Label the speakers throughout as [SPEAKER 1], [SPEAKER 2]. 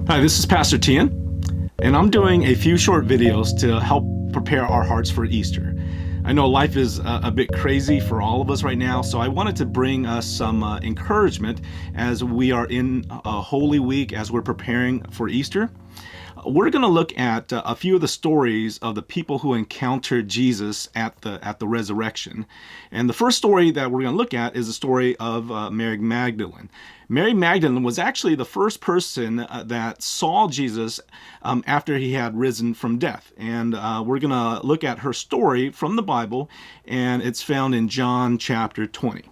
[SPEAKER 1] Hi, this is Pastor Tian, and I'm doing a few short videos to help prepare our hearts for Easter. I know life is a bit crazy for all of us right now, so I wanted to bring us some encouragement as we are in a Holy Week, as we're preparing for Easter. We're going to look at a few of the stories of the people who encountered Jesus at the resurrection. And the first story that we're going to look at is the story of Mary Magdalene. Mary Magdalene was actually the first person that saw Jesus after he had risen from death. And we're going to look at her story from the Bible, and it's found in John chapter 20.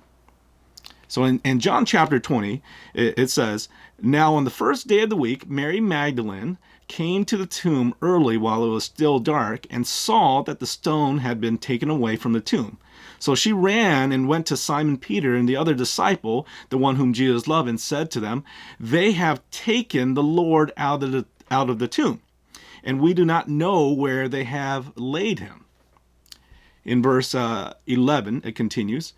[SPEAKER 1] So in John chapter 20, it says, "Now on the first day of the week, Mary Magdalene came to the tomb early while it was still dark and saw that the stone had been taken away from the tomb. So she ran and went to Simon Peter and the other disciple, the one whom Jesus loved, and said to them, 'They have taken the Lord out of the tomb, and we do not know where they have laid him.'" In verse 11, it continues,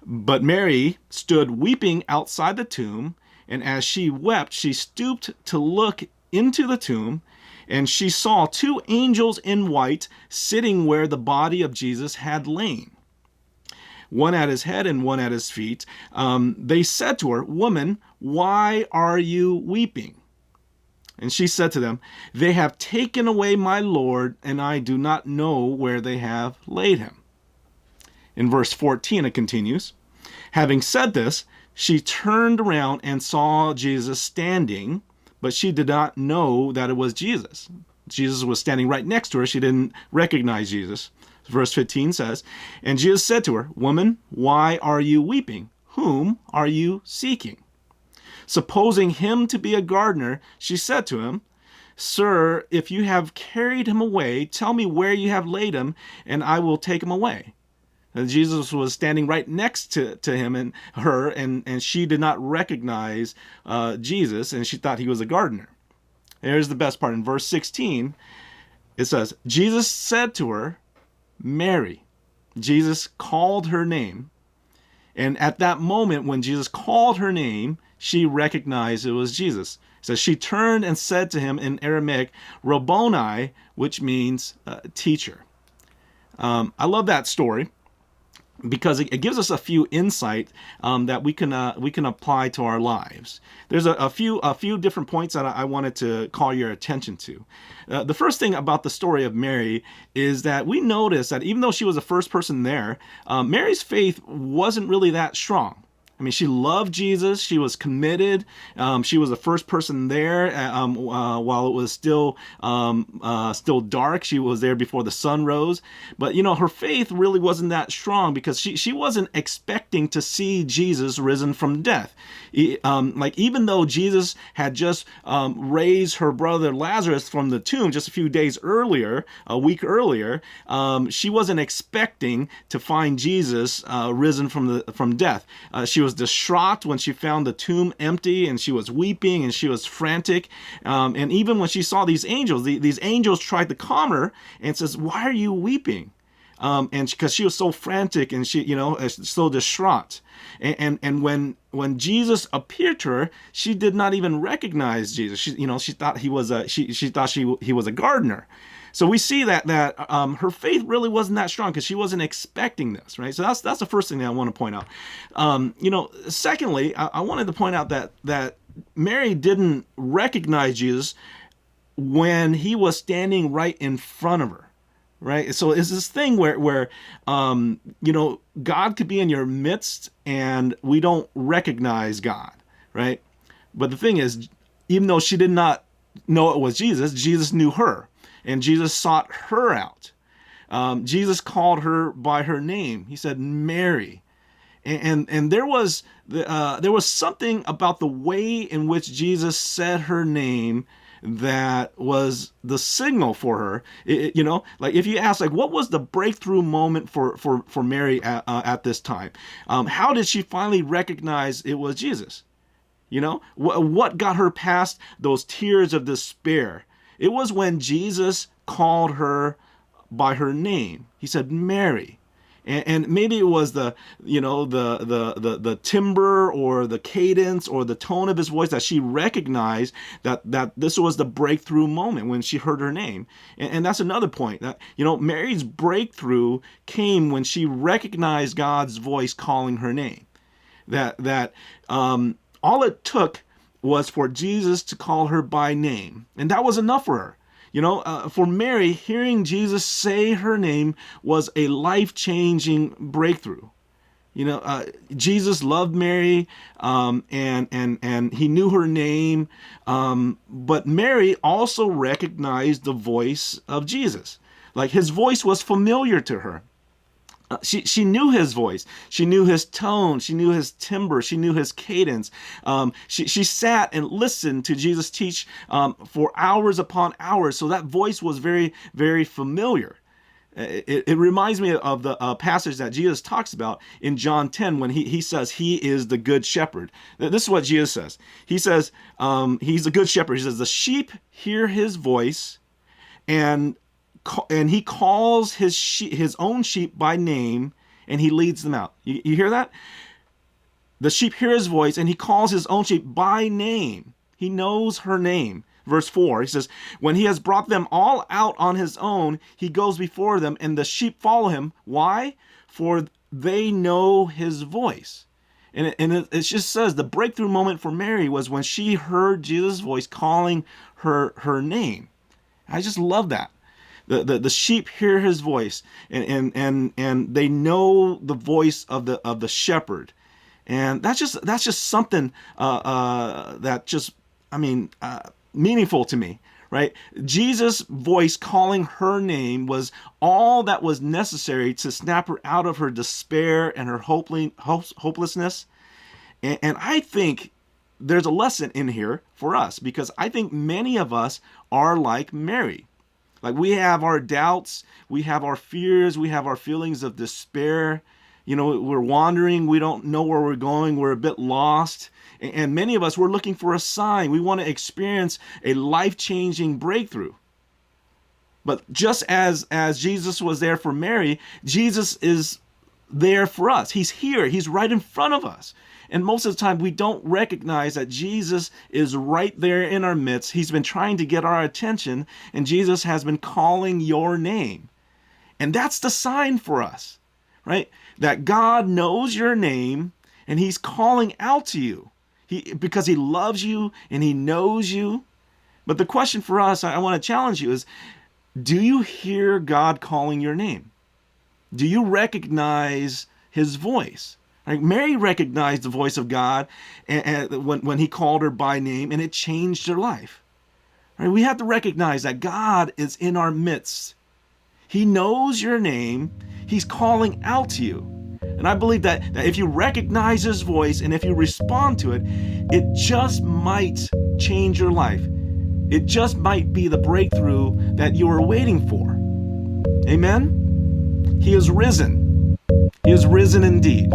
[SPEAKER 1] "But Mary stood weeping outside the tomb, and as she wept, she stooped to look into the tomb, and she saw two angels in white sitting where the body of Jesus had lain, one at his head and one at his feet. They said to her, 'Woman, why are you weeping?' And she said to them, 'They have taken away my Lord, and I do not know where they have laid him.'" In verse 14, it continues, "Having said this, she turned around and saw Jesus standing, but she did not know that it was Jesus." Jesus was standing right next to her. She didn't recognize Jesus. Verse 15 says, "And Jesus said to her, 'Woman, why are you weeping? Whom are you seeking?' Supposing him to be a gardener, she said to him, 'Sir, if you have carried him away, tell me where you have laid him, and I will take him away.'" And Jesus was standing right next to him and her, and she did not recognize Jesus, and she thought he was a gardener. Here's the best part. In verse 16, it says, "Jesus said to her, 'Mary.'" Jesus called her name. And at that moment, when Jesus called her name, she recognized it was Jesus. It says, "She turned and said to him in Aramaic, 'Rabboni,' which means teacher." I love that story, because it gives us a few insight that we can apply to our lives. There's a few different points that I wanted to call your attention to. The first thing about the story of Mary is that we notice that even though she was the first person there, Mary's faith wasn't really that strong. I mean, she loved Jesus. She was committed. She was the first person there while it was still dark. She was there before the sun rose. But, her faith really wasn't that strong, because she wasn't expecting to see Jesus risen from death. Even though Jesus had just raised her brother Lazarus from the tomb just a few days earlier, a week earlier, she wasn't expecting to find Jesus risen from death. She was distraught when she found the tomb empty, and she was weeping and she was frantic. And even when she saw these angels, these angels tried to calm her and says, "Why are you weeping?" And because she was so frantic and she, so distraught. And when Jesus appeared to her, she did not even recognize Jesus. She thought he was he was a gardener. So we see that her faith really wasn't that strong, because she wasn't expecting this, right? So that's the first thing that I want to point out. Secondly, I wanted to point out that Mary didn't recognize Jesus when he was standing right in front of her. Right? So it's this thing where God could be in your midst and we don't recognize God, right? But the thing is, even though she did not know it was Jesus, Jesus knew her, and Jesus sought her out. Jesus called her by her name. He said, "Mary." And there was something about the way in which Jesus said her name that was the signal for her. If you ask, what was the breakthrough moment for Mary at this time? How did she finally recognize it was Jesus? What got her past those tears of despair? It was when Jesus called her by her name. He said, "Mary." And maybe it was the timbre or the cadence or the tone of his voice that she recognized that this was the breakthrough moment when she heard her name. And that's another point, that Mary's breakthrough came when she recognized God's voice calling her name. That all it took was for Jesus to call her by name, and that was enough for her. For Mary, hearing Jesus say her name was a life-changing breakthrough. Jesus loved Mary, and he knew her name, but Mary also recognized the voice of Jesus. Like, his voice was familiar to her. She knew his voice. She knew his tone. She knew his timbre. She knew his cadence. She sat and listened to Jesus teach for hours upon hours. So that voice was very, very familiar. It reminds me of the passage that Jesus talks about in John 10 when he says he is the good shepherd. This is what Jesus says. He says he's the good shepherd. He says the sheep hear his voice, and he calls his own sheep by name, and he leads them out. You hear that? The sheep hear his voice, and he calls his own sheep by name. He knows her name. Verse 4, he says, when he has brought them all out on his own, he goes before them, and the sheep follow him. Why? For they know his voice. And it just says the breakthrough moment for Mary was when she heard Jesus' voice calling her name. I just love that. The sheep hear his voice, and they know the voice of the shepherd, and that's just something meaningful to me, right? Jesus' voice calling her name was all that was necessary to snap her out of her despair and her hopelessness, and I think there's a lesson in here for us, because I think many of us are like Mary. Like, we have our doubts, we have our fears, we have our feelings of despair. We're wandering, we don't know where we're going, we're a bit lost. And many of us, we're looking for a sign. We want to experience a life-changing breakthrough. But just as Jesus was there for Mary, Jesus is there for us. He's here, he's right in front of us. And most of the time, we don't recognize that Jesus is right there in our midst. He's been trying to get our attention, and Jesus has been calling your name. And that's the sign for us, right? That God knows your name, and he's calling out to you because he loves you and he knows you. But the question for us, I want to challenge you, is, do you hear God calling your name? Do you recognize his voice? Like, Mary recognized the voice of God and when he called her by name, and it changed her life. Right? We have to recognize that God is in our midst. He knows your name. He's calling out to you. And I believe that if you recognize his voice and if you respond to it, it just might change your life. It just might be the breakthrough that you are waiting for. Amen? He is risen. He is risen indeed.